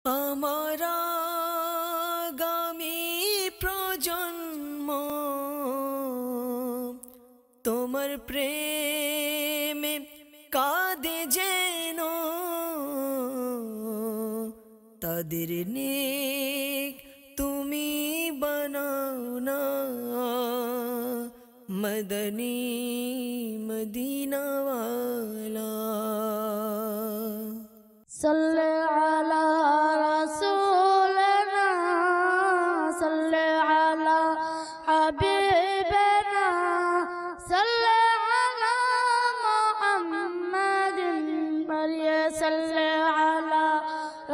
আমার আগামী প্রজন্ম তোমার প্রেমে কাঁদে যেন, তাদের নেক তুমি বানাও না মদনী মদিনাওয়ালা। صل على رسولنا صل على حبيبنا صل على محمد صل على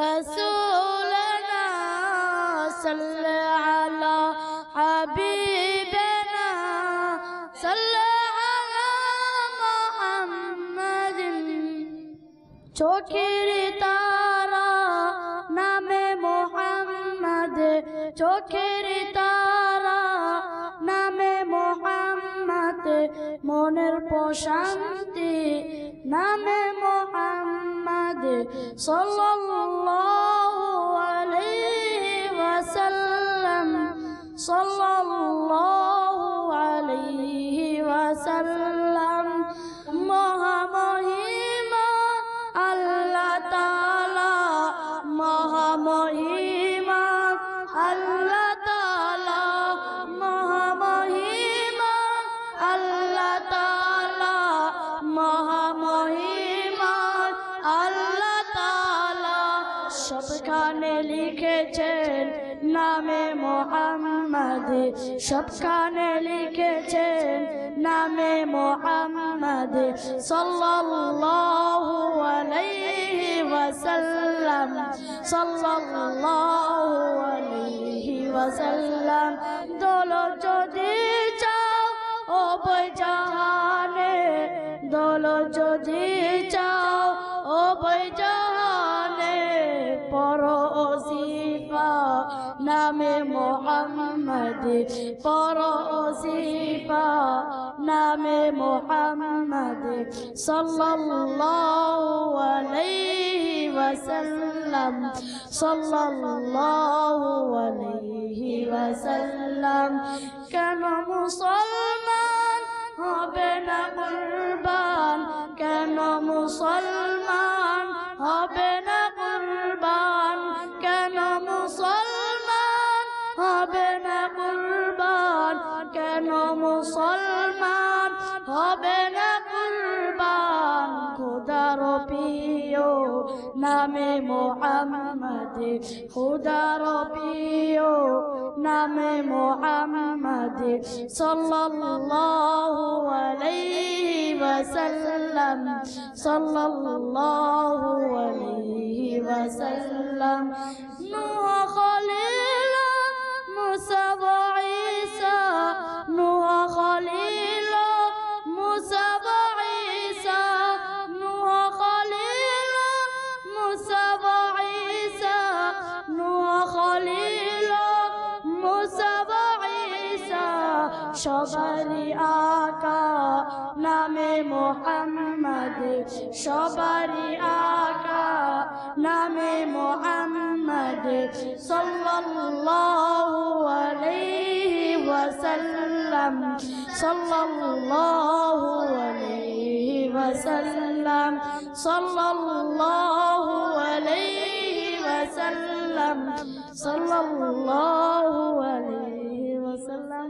رسولنا صل على حبيبنا صل على محمد চোখের তারা নামে মোহাম্মদ, চোখের তারা নামে মোহাম্মদ, মনের প্রশান্তি নামে মোহাম্মদ সাল্লাল্লাহু আলাইহি ওয়াসাল্লাম সাল্লাল্লাহু আলাইহি ওয়াসাল্লাম। মহামহিমা আল্লাহ তাআলা, মহামহিমা আল্লাহ তাআলা, মহামহিমা আল্লাহ তাআলা, মহামহিমা আল্লাহ তাআলা। সবখানে লিখেছেন নামে মোহাম্মদ, সবখানে লিখেছেন নামে মোহাম্মদ সাল্লাল্লাহু আলাইহি ওয়াসাল্লাম সাল্লাল্লাহু আলাইহি ওয়াসাল্লাম। দোলো যদি চাও ও বৈজাহানে, দোলো যদি চাও ও বৈজাহানে, পড়ো ওজিফা নামে মোহাম্মদ, পড়ো ওজিফা নামে মোহাম্মদ সাল্লাল্লাহু আলাইহি ওয়াসাল্লাম সাল্লাল্লাহু আলাইহি ওয়াসাল্লাম। কেন মুসলমান হবে না কুরবান, কেন মুসলমান হবে না কুরবান, কেন মুসলমান হবে না কুরবান, কেন মুসলমান হবে না কুরবান। খোদার প্রিয় নামে মোহাম্মদ, খোদার প্রিয় নামে মোহাম্মদ সাল্লাল্লাহু আলাইহি ওয়াসাল্লাম সাল্লাল্লাহু আলাইহি ওয়াসাল্লাম। নূহ খলিল মুসা ওয়া ঈসা, নূহ খলিল মুসা ওয়া ঈসা, নূহ খলিল মুসা ওয়া ঈসা, নূহ খলিল মুসা ওয়া ঈসা। সবারই আকা নামে মোহাম্মদ, সবারই আকা নামে মোহাম্মদ সাল্লাল্লাহু আলাইহি ওয়াসাল্লাম সাল্লাল্লাহু আলাইহি ওয়াসাল্লাম সাল্লাল্লাহু আলাইহি ওয়াসাল্লাম সাল্লাল্লাহু আলাইহি ওয়াসাল্লাম।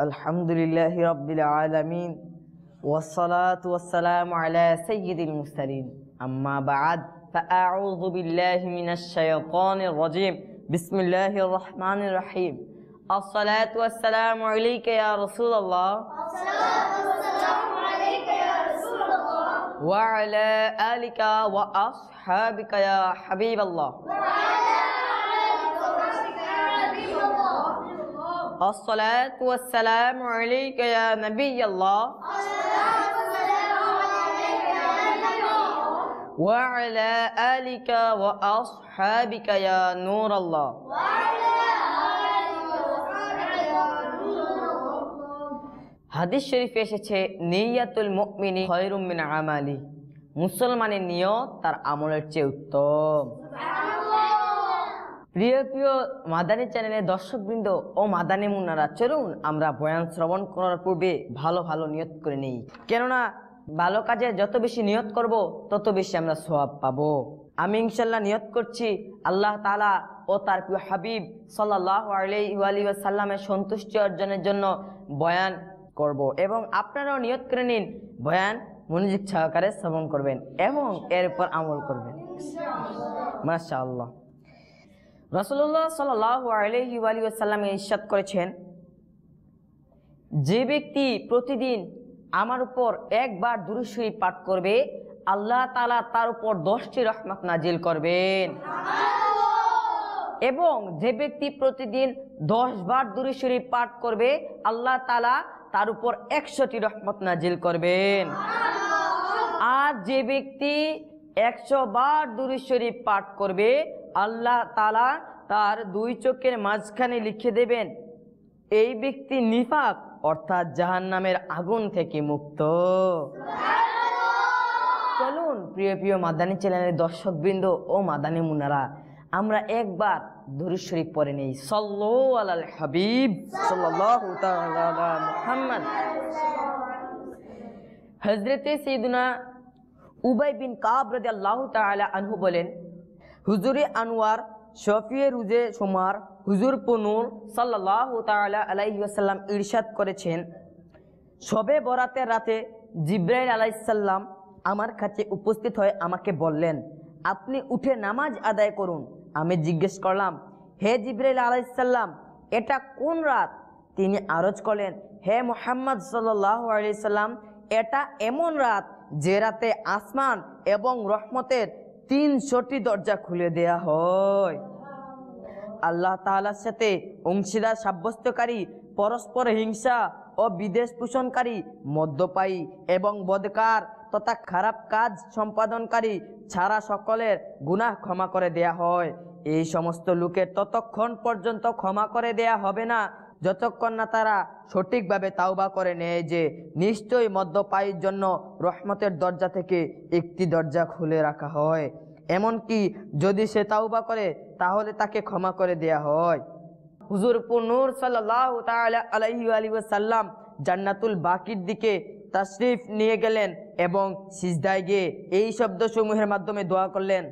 আলহামদুলিল্লাহি রাব্বিল আলামিন ওয়াসসালাতু ওয়াসসালামু আলা সাইয়্যিদিল মুরসালিন, আম্মা বা'দ, ফাআউযু বিল্লাহি মিনাশ শাইতানির রাজীম। বিসমিল্লাহির রহমানির রহিম। আসসালাতু ওয়াসসালামু আলাইকা ইয়া রাসূলুল্লাহ, আসসালাতু ওয়াসসালামু আলাইকা ইয়া রাসূলুল্লাহ, ওয়া আলা আলিকা ওয়া আসহাবিকা ইয়া হাবিবাল্লাহ, الصلاة والسلام عليك يا نبي الله وعلى آلك وأصحابك يا نور الله। হাদিস শরীফে এসেছে নিয়াতুল মুমিনি খায়রুম মিন আমালি, মুসলমানের নিয়ত তার আমলের চেয়ে উত্তম। প্রিয় প্রিয় মাদানী চ্যানেলের দর্শকবৃন্দ ও মাদানী মুন্নারা, চলুন আমরা বয়ান শ্রবণ করার পূর্বে ভালো ভালো নিয়ত করে নেই। কেননা ভালো কাজে যত বেশি নিয়ত করব তত বেশি আমরা সওয়াব পাবো। আমি ইনশাল্লাহ নিয়ত করছি আল্লাহ তাআলা ও তার প্রিয় হাবিব সাল্লাল্লাহু আলাইহি ওয়াসাল্লামের সন্তুষ্টি অর্জনের জন্য বয়ান করব, এবং আপনারাও নিয়ত করে নিন বয়ান মনোযোগ সহকারে শ্রবণ করবেন এবং এরপর আমল করবেন মাশাআল্লাহ। রাসূলুল্লাহ সাল্লাল্লাহু আলাইহি ওয়াসাল্লাম ইরশাদ করেছেন, যে ব্যক্তি প্রতিদিন আমার উপর একবার দুরূদ শরীফ পাঠ করবে আল্লাহ তাআলা তার উপর 10টি রহমত নাজিল করবেন, এবং যে ব্যক্তি প্রতিদিন 10 বার দুরূদ শরীফ পাঠ করবে আল্লাহ তাআলা তার উপর 100টি রহমত নাজিল করবেন। আর যে ব্যক্তি 100 বার দুরূদ শরীফ পাঠ করবে আল্লাহ তাআলা তার 2 চোখের মাঝখানে লিখে দেবেন এই ব্যক্তি নিফাক অর্থাৎ জাহান্নামের আগুন থেকে মুক্ত। চলুন প্রিয় প্রিয় মাদানী চ্যানেলের দর্শকবৃন্দ ও মাদানী মুন্নারা, আমরা একবার দুরূদ শরীফ পড়ে নেই। সাল্লাল্লাহু আলাল হাবিব সাল্লাল্লাহু তাআলা আলা মুহাম্মদ। হযরতে সাইয়্যিদুনা উবাই বিন কাব রাদিয়াল্লাহু তাআলা আনহু বলেন, হুজুরে আনোয়ার শফিয়ে রুজে সুমার হুজুর পুনুর সাল্লাল্লাহু তাআলা আলাইহি ওয়াসাল্লাম ইরশাদ করেছেন, শবে বরাতের রাতে জিবরাইল আলাইহিস সালাম আমার কাছে উপস্থিত হয়ে আমাকে বললেন, আপনি উঠে নামাজ আদায় করুন। আমি জিজ্ঞেস করলাম, হে জিবরাইল আলাইহিস সালাম, এটা কোন রাত? তিনি আরজ করলেন, হে মুহাম্মদ সাল্লাল্লাহু আলাইহি সাল্লাম, এটা এমন রাত যে রাতে আসমান এবং রহমতের 300টি দরজা খুলে দেয়া হয়। আল্লাহ তাআলার সাথে অংশীদার সাব্যস্তকারী, পরস্পর হিংসা ও বিদ্বেষ পোষণকারী, মদ্যপায়ী এবং বদকার তথা খারাপ কাজ সম্পাদনকারী ছাড়া সকলের গুনাহ ক্ষমা করে দেয়া হয়। এই সমস্ত লোকের ততক্ষণ পর্যন্ত ক্ষমা করে দেয়া হবে না যতক্ষণ না তারা সঠিকভাবে তাওবা করে নেয় যে নিশ্চয়ই মদ্যপায়ীর জন্য রহমতের দরজা থেকে একটি দরজা খুলে রাখা হয়, এমনকি যদি সে তাওবা করে তাহলে তাকে ক্ষমা করে দেয়া হয়। হুজুর নূর সাল্লাল্লাহু তাআলা আলাইহি ওয়াসাল্লাম জান্নাতুল বাকির দিকে তাশরিফ নিয়ে গেলেন এবং সিজদায় গিয়ে এই শব্দসমূহের মাধ্যমে দোয়া করলেন,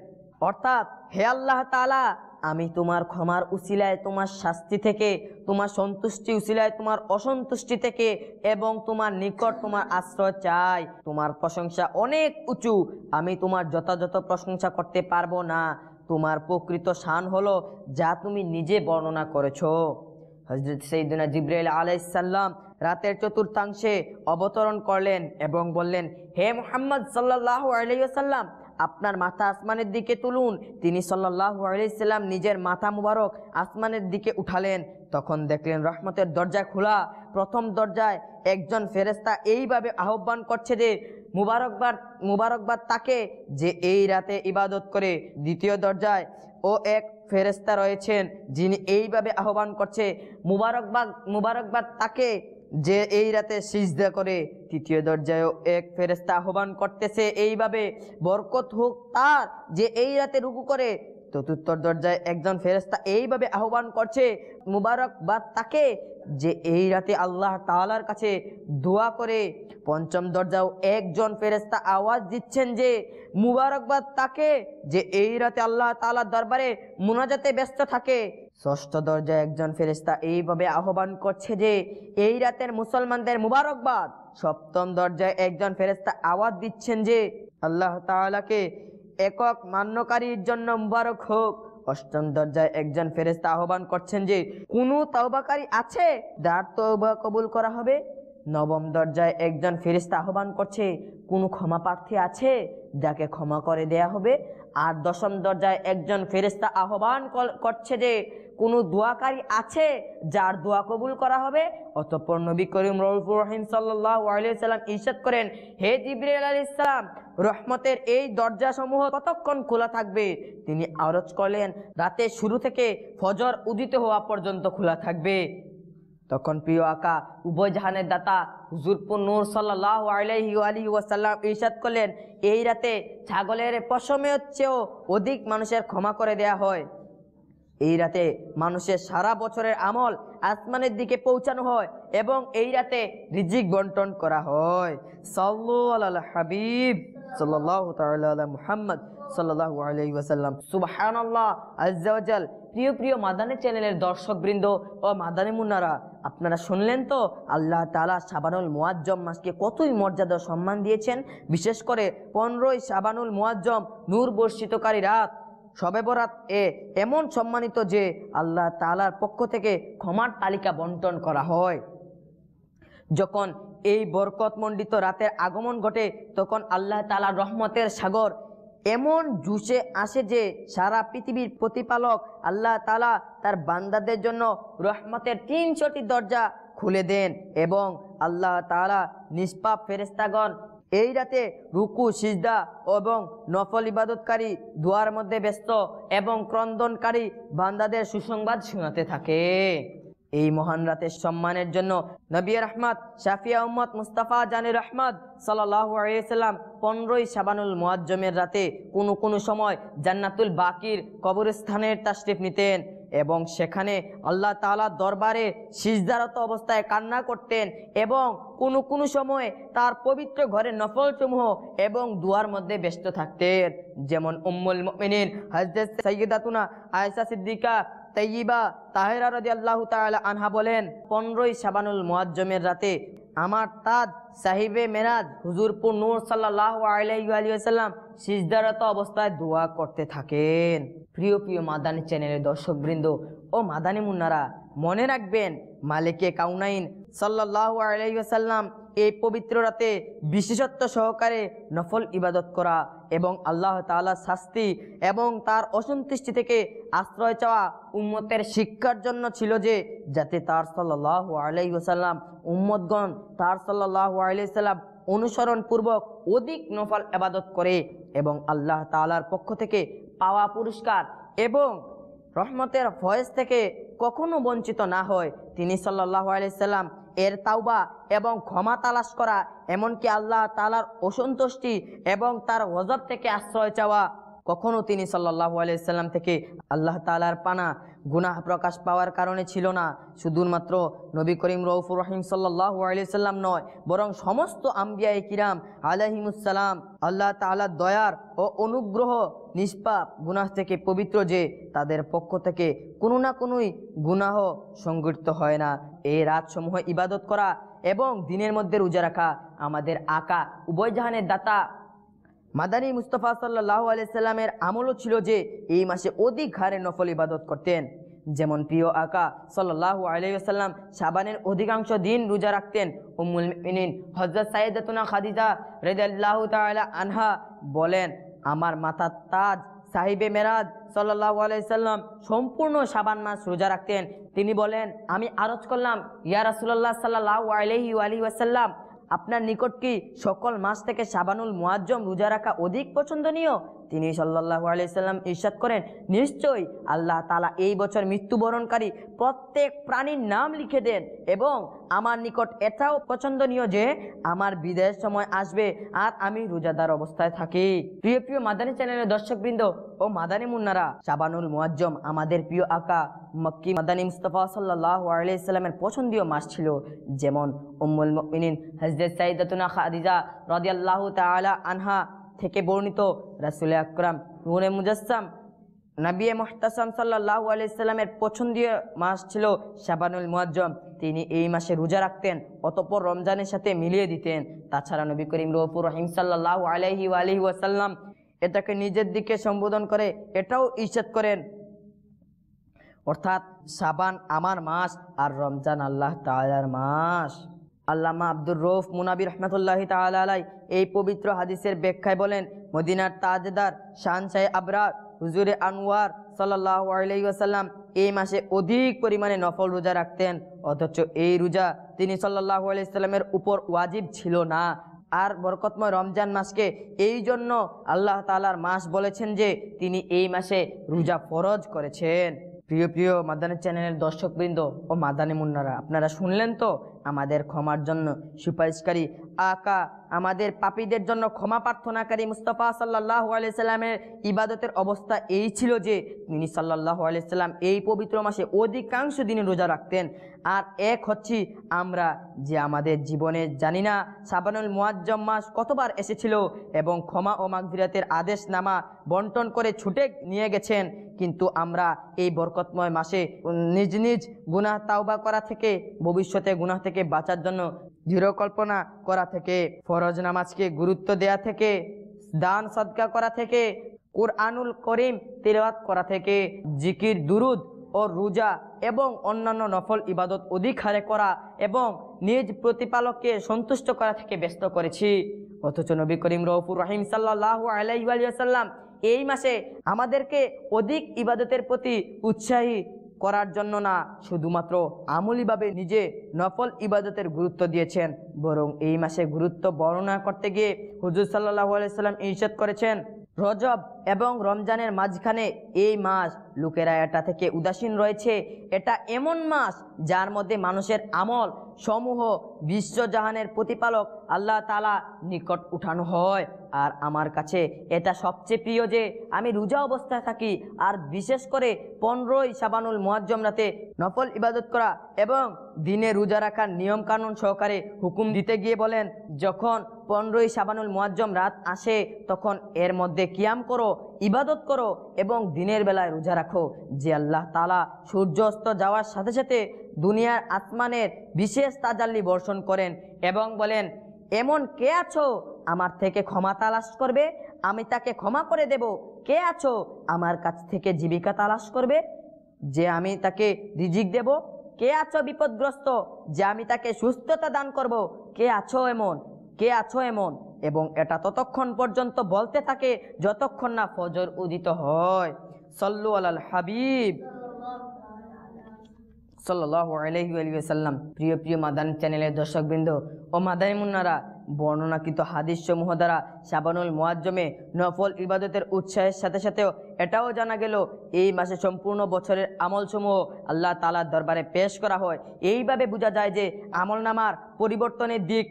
অর্থাৎ হে আল্লাহ তাআলা, আমি তোমার ক্ষমার উসিলায় তোমার শাস্তি থেকে, তোমার সন্তুষ্টি উসিলায় তোমার অসন্তুষ্টি থেকে এবং তোমার নিকট তোমার আশ্রয় চাই। তোমার প্রশংসা অনেক উঁচু, আমি তোমার যথাযথ প্রশংসা করতে পারবো না। তোমার প্রকৃত শান হলো যা তুমি নিজে বর্ণনা করেছো। হযরত সাইয়্যিদুনা জিবরাইল আলাইহিস সালাম রাতের চতুর্থাংশে অবতরণ করলেন এবং বললেন, হে মুহাম্মদ সাল্লাল্লাহু আলাইহি ওয়াসাল্লাম, আপনার মাথা আসমানের দিকে তুলুন। তিনি সাল্লাল্লাহু আলাইহি সাল্লাম নিজের মাথা মুবারক আসমানের দিকে উঠালেন, তখন দেখলেন রহমতের দরজা খোলা। প্রথম দরজায় একজন ফেরেশতা এইভাবে আহ্বান করছে যে মুবারকবাদ তাকে যে এই রাতে ইবাদত করে। দ্বিতীয় দরজায় ও এক ফেরেশতা রয়েছেন যিনি এইভাবে আহ্বান করছে, মুবারকবাদ তাকে যে এই রাতে সিজদা করে। তৃতীয় দরজায়ও এক ফেরেশতা আহ্বান করতেছে এইভাবে, বরকত হোক তার যে এই রাতে রুকু করে। চতুর্থ দরজায় একজন ফেরেশতা এইভাবে আহ্বান করছে, মুবারকবাদ তাকে যে এই রাতে আল্লাহ তাআলার কাছে দোয়া করে। পঞ্চম দরজাও একজন ফেরেশতা আওয়াজ দিচ্ছেন যে মুবারকবাদ তাকে যে এই রাতে আল্লাহ তাআলার দরবারে মুনাজাতে ব্যস্ত থাকে। ষষ্ঠ দরজায় একজন ফেরেশতা এইভাবে আহ্বান করছে যে এই রাতের মুসলমানদের মুবারকবাদ। সপ্তম দরজায় একজন ফেরেশতা আওয়াজ দিচ্ছেন যে আল্লাহ তাআলাকে একক মান্যকারীর জন্য মুবারক হোক। অষ্টম দরজায় একজন ফেরেশতা আহ্বান করছেন যে কোনো তওবাকারী আছে যার তওবা কবুল করা হবে। নবম দরজায় একজন ফেরেশতা আহ্বান করছে, কোনো ক্ষমা প্রার্থী আছে যাকে ক্ষমা করে দেয়া হবে। আর দশম দরজায় একজন ফেরেশতা আহ্বান করছে যে কোনো দোয়াকারী আছে যার দোয়া কবুল করা হবে। অতঃপর নবী করিম রউফুর রহিম সাল্লাল্লাহু আলাইহি সাল্লাম ইরশাদ করেন, হে জিবরাইল আলাইহিস সালাম, রহমতের এই দরজাসমূহ কতক্ষণ খোলা থাকবে? তিনি আরজ করলেন, রাতের শুরু থেকে ফজর উদিত হওয়া পর্যন্ত খোলা থাকবে। তখন প্রিয় আকা উভয় জাহানের দাতা হুজুর নূর সাল্লাল্লাহু আলাইহি ওয়াসাল্লাম ইরশাদ করলেন, এই রাতে ছাগলের পশমের চেয়েও অধিক মানুষের ক্ষমা করে দেয়া হয়। এই রাতে মানুষের সারা বছরের আমল আসমানের দিকে পৌঁছানো হয় এবং এই রাতে রিজিক বন্টন করা হয়। সাল্লু আলা হাবিব সাল্লাল্লাহু তাআলা আলা মুহাম্মদ সাল্লাল্লাহু আলাইহি ওয়াসাল্লাম। সুবহানাল্লাহ আজ্জা ওয়া জাল। প্রিয় মাদানী চ্যানেলের দর্শকবৃন্দ ও মাদানী মুন্নারা, আপনারা শুনলেন তো আল্লাহ তাআলা শাবানুল মুআজ্জম মাসকে কতই মর্যাদা সম্মান দিয়েছেন। বিশেষ করে 15ই শাবানুল মুআজ্জম নূর বর্ষিতকারী রাত শবে বরাত এমন সম্মানিত যে আল্লাহ তাআলার পক্ষ থেকে ক্ষমার তালিকা বন্টন করা হয়। যখন এই বরকতমণ্ডিত রাতের আগমন ঘটে তখন আল্লাহ তাআলার রহমতের সাগর এমন জুসে আসে যে সারা পৃথিবীর প্রতিপালক আল্লাহ তাআলা তার বান্দাদের জন্য রহমতের 300টি দরজা খুলে দেন এবং আল্লাহ তাআলা নিষ্পাপ ফেরেশতাগণ এই রাতে রুকু সিজদা এবং নফল ইবাদতকারী দোয়ার মধ্যে ব্যস্ত এবং ক্রন্দনকারী বান্দাদের সুসংবাদ শোনাতে থাকে। এই মহান রাতের সম্মানের জন্য নবী রাহমাত শাফিয়া উম্মত মুস্তাফা জানে রহমত সাল্লাল্লাহু আলাইহি ওয়াসাল্লাম 15ই শাবানুল মুআজ্জমের রাতে কোনো সময় জান্নাতুল বাকির কবরস্থানের তাশরিফ নিতেন এবং সেখানে আল্লাহ তাআলার দরবারে সিজদারত অবস্থায় কান্না করতেন এবং কোনো সময় তার পবিত্র ঘরের নফল সমূহ এবং দুয়ার মধ্যে ব্যস্ত থাকতেন। যেমন উম্মুল মুমিনিন হযরত সাইয়্যিদাতুনা আয়েশা সিদ্দিকা তাইয়্যিবা তাহেরা রাদিয়াল্লাহু তাআলা আনহা বলেন, 15ই শাবানুল মুআজ্জমের রাতে আমার তাজ সাহিবে মেরাজ হুজুরপুর নূর সাল্লাল্লাহু আলাইহি ওয়াসাল্লাম সিজদারত অবস্থায় দোয়া করতে থাকেন। প্রিয় মাদানী চ্যানেলের দর্শকবৃন্দ ও মাদানী মুন্নারা, মনে রাখবেন মালিকে কাউনাইন সাল্লাল্লাহু আলাইহি ওয়াসাল্লাম এই পবিত্র রাতে বিশেষত্ব সহকারে নফল ইবাদত করা এবং আল্লাহ তাআলার শাস্তি এবং তার অসন্তুষ্টি থেকে আশ্রয় চাওয়া উম্মতের শিক্ষার জন্য ছিল যে যাতে তার সাল্লাল্লাহু আলাইহি ওয়াসাল্লাম উম্মতগণ তার সাল্লাল্লাহু আলাইহি ওয়াসাল্লাম অনুসরণ পূর্বক অধিক নফল ইবাদত করে এবং আল্লাহ তাআলার পক্ষ থেকে পাওয়া পুরস্কার এবং রহমতের ফয়েজ থেকে কখনো বঞ্চিত না হয়। তিনি সাল্লাল্লাহু আলাইহি সাল্লাম এর তাওবা এবং ক্ষমা তালাশ করা, এমনকি আল্লাহ তাআলার অসন্তুষ্টি এবং তার গজব থেকে আশ্রয় চাওয়া কখনো তিনি সাল্লাল্লাহু আলাইহি সাল্লাম থেকে আল্লাহ তাআলার পানা গুনাহ প্রকাশ পাওয়ার কারণে ছিল না। শুধুমাত্র নবী করিম রউফুর রহিম সাল্লাল্লাহু আলাইহি সাল্লাম নয়, বরং সমস্ত আম্বিয়ায়ে কিরাম আলাইহিমুস সালাম আল্লাহ তাআলার দয়ার ও অনুগ্রহ নিষ্পাপ গুনাহ থেকে পবিত্র যে তাদের পক্ষ থেকে কোনো না কোনোই গুনাহ সংঘটিত হয় না। এই রাতসমূহ ইবাদত করা এবং দিনের মধ্যে রোজা রাখা আমাদের আকা উভয় জাহানের দাতা মাদানী মুস্তাফা সাল্লাল্লাহু আলাইহি সাল্লামের আমলও ছিল যে এই মাসে অধিক হারে নফল ইবাদত করতেন। যেমন প্রিয় আকা সাল্লাল্লাহু আলাইহি ওয়াসাল্লাম শাবানের অধিকাংশ দিন রোজা রাখতেন। উম্মুল মুমিনিন হযরত সাইয়্যিদাতুনা খাদিজা রাদিয়াল্লাহু তাআলা আনহা বলেন, আমার মাথার তাজ সাহিবে মেরাজ সাল্লাল্লাহু আলাইহি সাল্লাম সম্পূর্ণ শাবান মাস রোজা রাখতেন। তিনি বলেন, আমি আরজ করলাম, ইয়া রাসূলুল্লাহ সাল্লাল্লাহু আলাইহি ওয়াসাল্লাম, আপনার নিকট কি সকল মাস থেকে শাবানুল মুআজ্জম রোজা রাখা অধিক পছন্দনীয়? তিনি সাল্লাল্লাহু আলাইহি সাল্লাম ইরশাদ করেন, নিশ্চয়ই আল্লাহ তাআলা এই বছর মৃত্যুবরণকারী প্রত্যেক প্রাণীর নাম লিখে দেন এবং আমার নিকট এটাও পছন্দনীয় যে আমার বিদায়ের সময় আসবে আর আমি রোজাদার অবস্থায় থাকি। প্রিয় মাদানী চ্যানেলের দর্শকবৃন্দ ও মাদানী মুন্নারা, শাবানুল মুআজ্জম আমাদের প্রিয় আকা মক্কি মাদানী মুস্তাফা সাল্লাল্লাহু আলাইহি সাল্লামের পছন্দীয় মাস ছিল। যেমন উম্মুল মুমিনিন হযরত সাইয়্যিদাতুনা খাদিজা রাদিয়াল্লাহু তাআলা আনহা থেকে বর্ণিত, রাসূল আকরাম নূরে মুজাসসাম নবী মুহতাসাম সাল্লাল্লাহু আলাইহি সাল্লামের পছন্দীয় মাস ছিল শাবানুল মুআজ্জম। তিনি এই মাসে রোজা রাখতেন, অতঃপর রমজানের সাথে মিলিয়ে দিতেন। তাছাড়া নবী করিম রউফুর রহিম সাল্লাল্লাহু আলাইহি ওয়াসাল্লাম এটাকে নিজের দিকে সম্বোধন করে এটাও ইরশাদ করেন, অর্থাৎ শাবান আমার মাস আর রমজান আল্লাহ তাআলার মাস। আল্লামা আব্দুর রউফ মুনাবি রহমাতুল্লাহি তাআলা আলাইহি এই পবিত্র হাদিসের ব্যাখ্যায় বলেন, মদিনার তাজদার শানশাহ আবরার হুজুরে আনোয়ার সাল্লাল্লাহু আলাইহি ওয়াসাল্লাম এই মাসে অধিক পরিমাণে নফল রোজা রাখতেন, অথচ এই রোজা তিনি সাল্লাল্লাহু আলাইহি সাল্লামের উপর ওয়াজিব ছিল না। আর বরকতময় রমজান মাসকে এই জন্য আল্লাহ তাআলার মাস বলেছেন যে তিনি এই মাসে রোজা ফরজ করেছেন। প্রিয় মাদানী চ্যানেলের দর্শকবৃন্দ ও মাদানী মুন্নারা, আপনারা শুনলেন তো আমাদের ক্ষমার জন্য সুপারিশকারী আকা, আমাদের পাপীদের জন্য ক্ষমা প্রার্থনাকারী মুস্তাফা সাল্লাল্লাহু আলাইহি সাল্লামের ইবাদতের অবস্থা এই ছিল যে তিনি সাল্লাল্লাহু আলাইহি সাল্লাম এই পবিত্র মাসে অধিকাংশ দিনে রোজা রাখতেন। আর এক হচ্ছে আমরা যে আমাদের জীবনে জানি না শাবানুল মুআজ্জম মাস কতবার এসেছিল এবং ক্ষমা ও মাগফিরাতের আদেশনামা বন্টন করে ছুটে নিয়ে গেছেন, কিন্তু আমরা এই বরকতময় মাসে নিজ নিজ গুনাহ তাওবা করা থেকে, ভবিষ্যতে গুনাহ থেকে বাঁচার জন্য দৃঢ় কল্পনা করা থেকে, ফরজ নামাজকে গুরুত্ব দেয়া থেকে, দান সদকা করা থেকে, কুরআনুল করিম তিলাওয়াত করা থেকে, জিকির দুরুদ ও রোজা এবং অন্যান্য নফল ইবাদত অধিক হারে করা এবং নিজ প্রতিপালককে সন্তুষ্ট করা থেকে ব্যস্ত করেছি। অথচ নবী করিম রউফুর রহিম সাল্লাল্লাহু আলাইহি ওয়াসাল্লাম এই মাসে আমাদেরকে অধিক ইবাদতের প্রতি উৎসাহী করার জন্য না, শুধুমাত্র আমলীভাবে নিজে নফল ইবাদতের গুরুত্ব দিয়েছেন, বরং এই মাসে গুরুত্ব বর্ণনা করতে গিয়ে হুজুর সাল্লাল্লাহু আলাইহি সাল্লাম ইরশাদ করেছেন, রজব এবং রমজানের মাঝখানে এই মাস লোকেরা এটা থেকে উদাসীন রয়েছে। এটা এমন মাস যার মধ্যে মানুষের আমল সমূহ বিশ্বজাহানের প্রতিপালক আল্লাহ তাআলা নিকট উঠানো হয়। আর আমার কাছে এটা সবচেয়ে প্রিয় যে আমি রোজা অবস্থায় থাকি, আর বিশেষ করে 15ই শাবানুল মুআজ্জম রাতে নফল ইবাদত করা এবং দিনে রোজা রাখার নিয়ম কানুন সহকারে হুকুম দিতে গিয়ে বলেন, যখন 15ই শাবানুল মুআজ্জম রাত আসে তখন এর মধ্যে কিয়াম করো, ইবাদত করো এবং দিনের বেলায় রোজা রাখো। যে আল্লাহ তাআলা সূর্যাস্ত যাওয়ার সাথে সাথে দুনিয়ার আসমানের বিশেষ তাজাল্লি বর্ষণ করেন এবং বলেন, এমন কে আছো আমার থেকে ক্ষমা তালাশ করবে, আমি তাকে ক্ষমা করে দেব। কে আছো আমার কাছ থেকে জীবিকা তালাশ করবে, যে আমি তাকে রিজিক দেব। কে আছো বিপদগ্রস্ত, যে আমি তাকে সুস্থতা দান করব। কে আছো এমন, কে আছো এমন। এবং এটা ততক্ষণ পর্যন্ত বলতে থাকে যতক্ষণ না ফজর উদিত হয়। সাল্লু আলাল হাবিব সাল্লাল্লাহু আলাইহি ওয়াসাল্লাম। প্রিয় প্রিয় মাদানী চ্যানেলের দর্শকবৃন্দ ও মাদানী মুন্নারা, বর্ণনাকৃত হাদিস সমূহ দ্বারা শাবানুল মুআজ্জমে নফল ইবাদতের উৎসাহের সাথে সাথেও এটাও জানা গেল এই মাসে সম্পূর্ণ বছরের আমলসমূহ আল্লাহ তাআলার দরবারে পেশ করা হয়। এইভাবে বোঝা যায় যে আমলনামার পরিবর্তনের দিক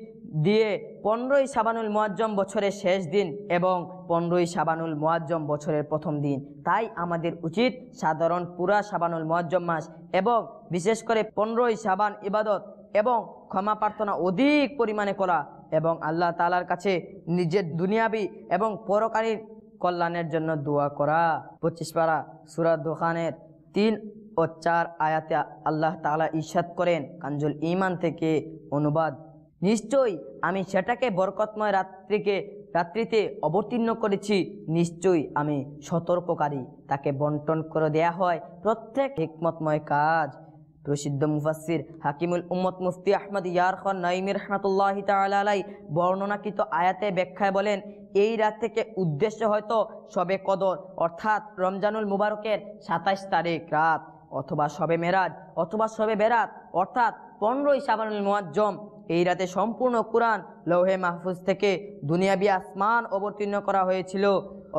দিয়ে 15ই শাবানুল মুআজ্জম বছরের শেষ দিন এবং 15ই শাবানুল মুআজ্জম বছরের প্রথম দিন। তাই আমাদের উচিত সাধারণ পুরা শাবানুল মুআজ্জম মাস এবং বিশেষ করে 15ই শাবান ইবাদত এবং ক্ষমা প্রার্থনা অধিক পরিমাণে করা এবং আল্লাহ তাআলার কাছে নিজের দুনিয়াবি এবং পরকালীন কল্যাণের জন্য দোয়া করা। 25 পারা সূরা দুখানের 3 ও 4 আয়াতে আল্লাহ তাআলা ইরশাদ করেন, কানজুল ঈমান থেকে অনুবাদ, নিশ্চয়ই আমি সেটাকে বরকতময় রাত্রিতে অবতীর্ণ করেছি, নিশ্চয়ই আমি সতর্ককারী, তাকে বন্টন করে দেয়া হয় প্রত্যেক হিকমতময় কাজ। প্রসিদ্ধ মুফাসসির হাকিমুল উম্মত মুফতি আহমদ ইয়ার খান নাইমি রাহমাতুল্লাহি তাআলা আলাইহি বর্ণনাকৃত আয়াতে ব্যাখ্যায় বলেন, এই রাত থেকে উদ্দেশ্য হয়তো শবে কদর অর্থাৎ রমজানুল মুবারকের 27 তারিখ রাত, অথবা শবে মেরাজ অথবা শবে বেরাত অর্থাৎ 15ই শাবানুল মুআজ্জম। এই রাতে সম্পূর্ণ কুরআন লৌহে মাহফুজ থেকে দুনিয়াবি আসমান অবতীর্ণ করা হয়েছিল।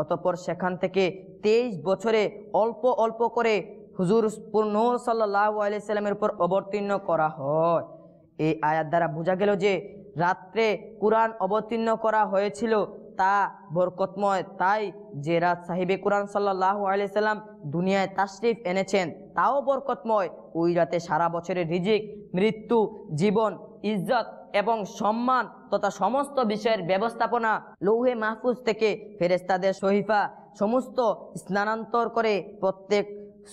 অতঃপর সেখান থেকে 23 বছরে অল্প অল্প করে হুজুর নূর সাল্লাল্লাহু আলাইহি সাল্লামের উপর অবতীর্ণ করা হয়। এই আয়াত দ্বারা বোঝা গেল যে রাত্রে কুরআন অবতীর্ণ করা হয়েছিল তা বরকতময়। তাই যে রাত সাহিবে কুরআন সাল্লাল্লাহু আলাইহি সাল্লাম দুনিয়ায় তাশরিফ এনেছেন তাও বরকতময়। ওই রাতে সারা বছরের রিজিক, মৃত্যু, জীবন, ইজ্জত এবং সম্মান তথা সমস্ত বিষয়ের ব্যবস্থাপনা লৌহে মাহফুজ থেকে ফেরেশতাদের সহিফা সমস্ত স্থানান্তর করে প্রত্যেক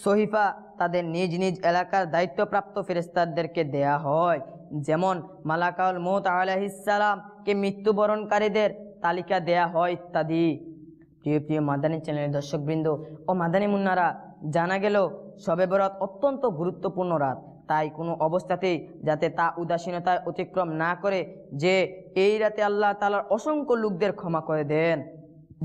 সহিফা তাদের নিজ নিজ এলাকার দায়িত্বপ্রাপ্ত ফেরেশতাদেরকে দেয়া হয়। যেমন মালাকাউল মউত আলাইহিস সালামকে মৃত্যুবরণকারীদের তালিকা দেয়া হয় ইত্যাদি। প্রিয় প্রিয় মাদানী চ্যানেলের দর্শকবৃন্দ ও মাদানী মুন্নারা, জানা গেল শবে বরাত অত্যন্ত গুরুত্বপূর্ণ রাত। তাই কোনো অবস্থাতেই যাতে তা উদাসীনতায় অতিক্রম না করে যে এই রাতে আল্লাহ তাআলার অসংখ্য লোকদের ক্ষমা করে দেন।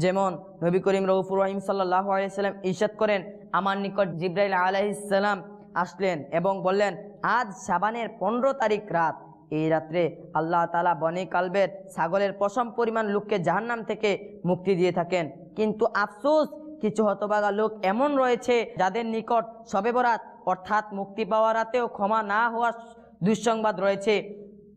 যেমন নবী করিম রউফুর রহিম সাল্লাল্লাহু আলাইহি সাল্লাম ইরশাদ করেন, আমার নিকট জিবরাইল আলাইহিস সালাম আসলেন এবং বললেন, আজ শাবানের 15 তারিখ রাত। এই রাত্রে আল্লাহ তাআলা বনি কালবের ছাগলের পশম পরিমাণ লোককে জাহান্নাম থেকে মুক্তি দিয়ে থাকেন। কিন্তু আফসোস, কিছু হতভাগা লোক এমন রয়েছে যাদের নিকট শবে বরাত অর্থাৎ মুক্তি পাওয়া রাতেও ক্ষমা না হওয়ার দুঃসংবাদ রয়েছে।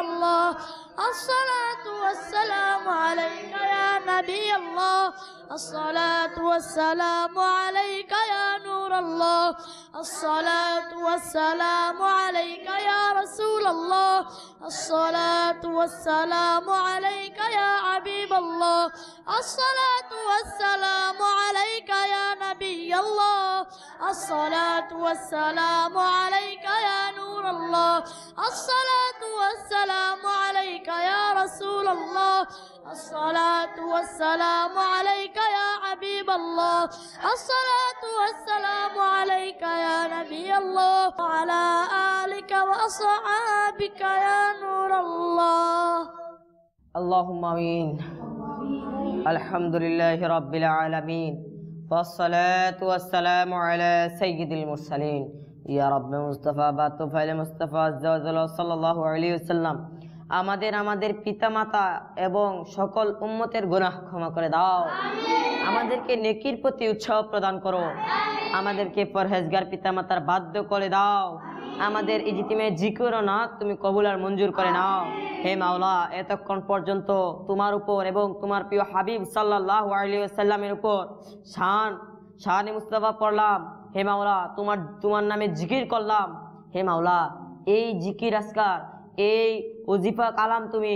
الله الصلاة والسلام عليك يا نبي الله الصلاة والسلام عليك يا نور الله الصلاة والسلام عليك يا رسول الله الصلاة والسلام عليك يا حبيب الله الصلاة والسلام عليك يا نبي الله الصلاة والسلام عليك يا نور الله الصلاة والسلام عليك يا رسول الله الصلاة والسلام عليك يا حبيب الله الصلاة والسلام عليك يا نبي الله وعلى آلك وأصحابك يا نور الله اللهم آمين الحمد لله رب العالمين والصلاة والسلام على سيد المرسلين يا رب مصطفى বাতুফাইল মুস্তাফা সাল্লাল্লাহু আলাইহি ওয়াসাল্লাম আমাদের পিতামাতা এবং সকল উম্মতের গুনাহ ক্ষমা করে দাও আমাদেরকে নেকির প্রতি উৎসাহ প্রদান করো আমাদেরকে পরহেজগার পিতামাতার বাধ্য করে দাও আমাদের ইজতিমে জিকির ও নাত তুমি কবুল আর মঞ্জুর করে নাও হে মাওলা এতক্ষণ পর্যন্ত তোমার উপর এবং তোমার প্রিয় হাবিব সাল্লাল্লাহু আলাইহি ওয়াসাল্লামের উপর শানে মুস্তাফা পড়লাম হে মাওলা তোমার নামে জিকির করলাম হে মাওলা এই জিকির আজকার এই ওজিফা কালাম তুমি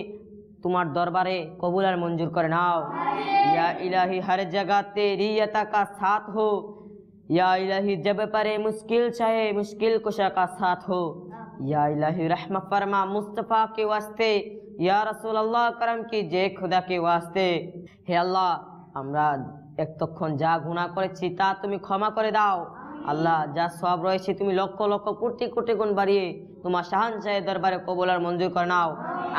তোমার দরবারে কবুল আর মঞ্জুর করে নাও ইয়া ইলাহি हर जगह तेरी अता का साथ हो या इलाही जब परे मुश्किल चाहे मुश्किल कुशा का साथ हो या इलाही रहमत फरमा मुस्तफ़ा के वास्ते या रसूल अल्लाह करम कीजिए खुदा के वास्ते हे अल्लाह আমরা এতক্ষণ যা গুনাহ করেছি তা তুমি ক্ষমা করে দাও আল্লাহ যা সওয়াব রয়েছে তুমি লক্ষ লক্ষ কোটি কোটি গুণ বাড়িয়ে তোমার শাহনশাহের দরবারে কবুল আর মঞ্জুর করে নাও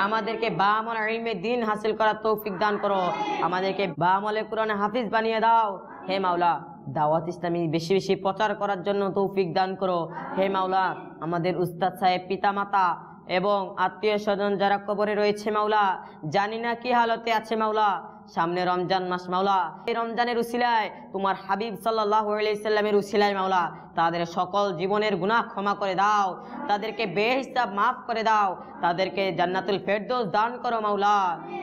আমাদেরকে বামল ইলমে দ্বীন হাসিল করার তৌফিক দান করো আমাদেরকে বামলে কোরআনে হাফিজ বানিয়ে দাও হে মাওলা দাওয়াত ইসলামী বেশি বেশি প্রচার করার জন্য তৌফিক দান করো হে মাওলা আমাদের উস্তাদ সাহেব পিতামাতা এবং আত্মীয় স্বজন যারা কবরে রয়েছে মাওলা জানি না কি হালতে আছে মাওলা সামনে রমজান মাস মাওলা এই রমজানের উসিলায় তোমার হাবিব সাল্লাল্লাহু আলাইহি সাল্লামের উসিলায় মাওলা তাদের সকল জীবনের গুনাহ ক্ষমা করে দাও তাদেরকে বেহিসাব maaf করে দাও তাদেরকে জান্নাতুল ফেরদৌস দান করো মাওলা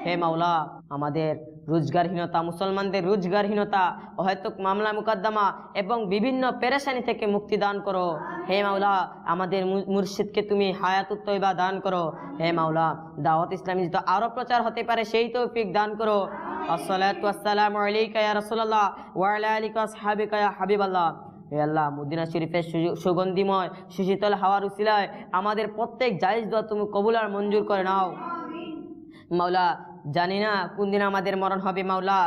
হে মাওলা আমাদের রোজগারহীনতা মুসলমানদের রোজগারহীনতা অহেতুক মামলা মুকদ্দমা এবং বিভিন্ন পেরেশানি থেকে মুক্তি দান করো হে মাওলা আমাদের মুর্শিদকে তুমি হায়াতুত তয়বা দান করো হে মাওলা দাওয়াত ইসলামী যত আরো প্রচার হতে পারে সেই তৌফিক দান করো আসসালাতু ওয়াসসালামু আলাইকা ইয়া রাসূলুল্লাহ ওয়া আলা আলিকা আসহাবিকা ইয়া হাবিবাল্লাহ হে আল্লাহ মদিনা শরীফের সুগন্ধিময় সুশীতল হাওয়ার উসিলায় আমাদের প্রত্যেক জায়েজ দোয়া তুমি কবুল আর মঞ্জুর করে নাও মাওলা জানি না কোন দিন আমাদের মরণ হবে মাওলা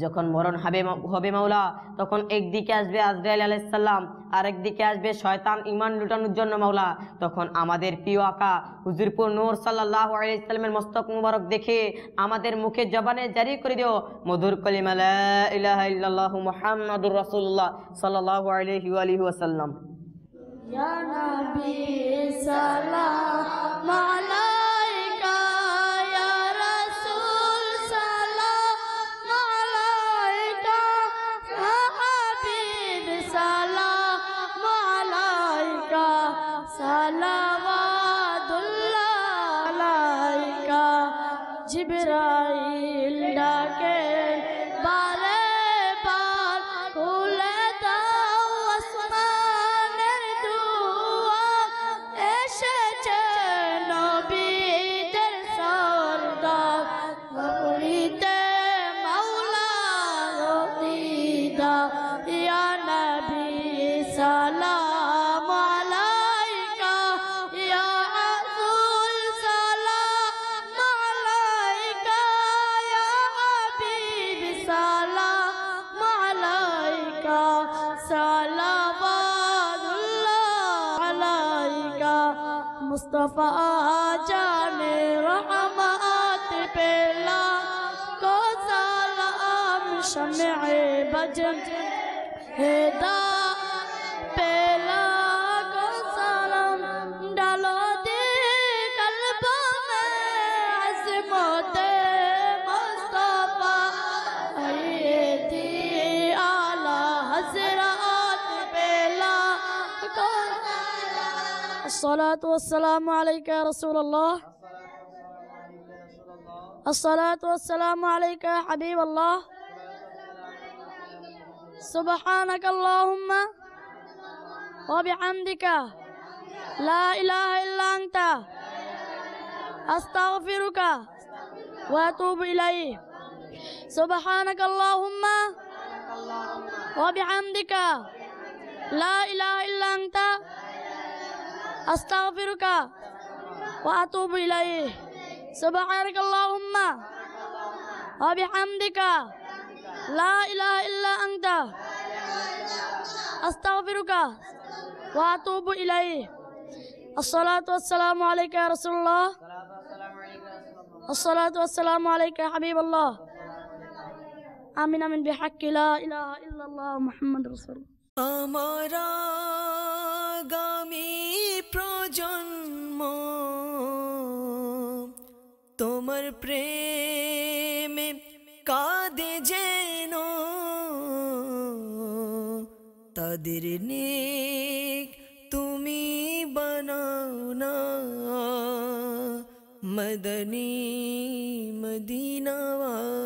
যখন মরণ হবে মাওলা তখন একদিকে আসবে আজরাইল আলাইহিস সালাম আর একদিকে আসবে শয়তান ঈমান লুটানোর জন্য মাওলা তখন আমাদের প্রিয় আকা হুজুরপুর নূর সাল্লাল্লাহু আলাইহি সাল্লামের মস্তক মুবারক দেখে আমাদের মুখে জবানে জারি করে দিও মধুর কালিমা লা ইলাহা ইল্লাল্লাহু মুহাম্মাদুর রাসূলুল্লাহ সাল্লাল্লাহু আলাইহি ওয়া আলিহি ওয়াসাল্লাম ইয়া নবী সালাম আলাইকা ইয়া রাসূল সালাম আলাইকা ইয়া হাবিব সালাম আলাইকা সালাওয়াতুল্লাহ আলাইকা জিবরাইল ডাকে বারে বার খুলে দাও আসমানের দুয়ার এসেছে নবীদের সরদার গরিতে মাওলা রদিদা ইয়া নবী সালাম আলাইকা ইয়া রাসূল সালাম আলাইকা ইয়া হাবিব সালাম আলাইকা সালাওয়াতুল্লাহ আলাইকা মুস্তাফা জানে রহমত পেলা को सलाम शम्ए बजन हेदा पेला को सलाम डालो दे कल्ब में अज़मत मुस्तफा ये थी आला हज़रात पेला को الصلاة والسلام عليك يا رسول الله الصلاة والسلام عليك يا حبيب الله. سبحانك اللهم وبحمدك لا إله إلا أنت أستغفرك وأتوب إليه. سبحانك اللهم وبحمدك لا إله إلا أنت أستغفرك وأتوب إليه. سبحانك اللهم وبحمدك لا إله إلا أنت أستغفرك وأتوب إليه. الصلاة والسلام عليك يا رسول الله. الصلاة والسلام عليك يا حبيب الله. آمين آمين بحق لا إله إلا الله محمد رسول الله. আমার আগামী প্রজন্ম তোমার প্রেমে কাঁদে যেন, তাদের নেক তুমি বানাও না, মদনী মদিনাওয়ালা।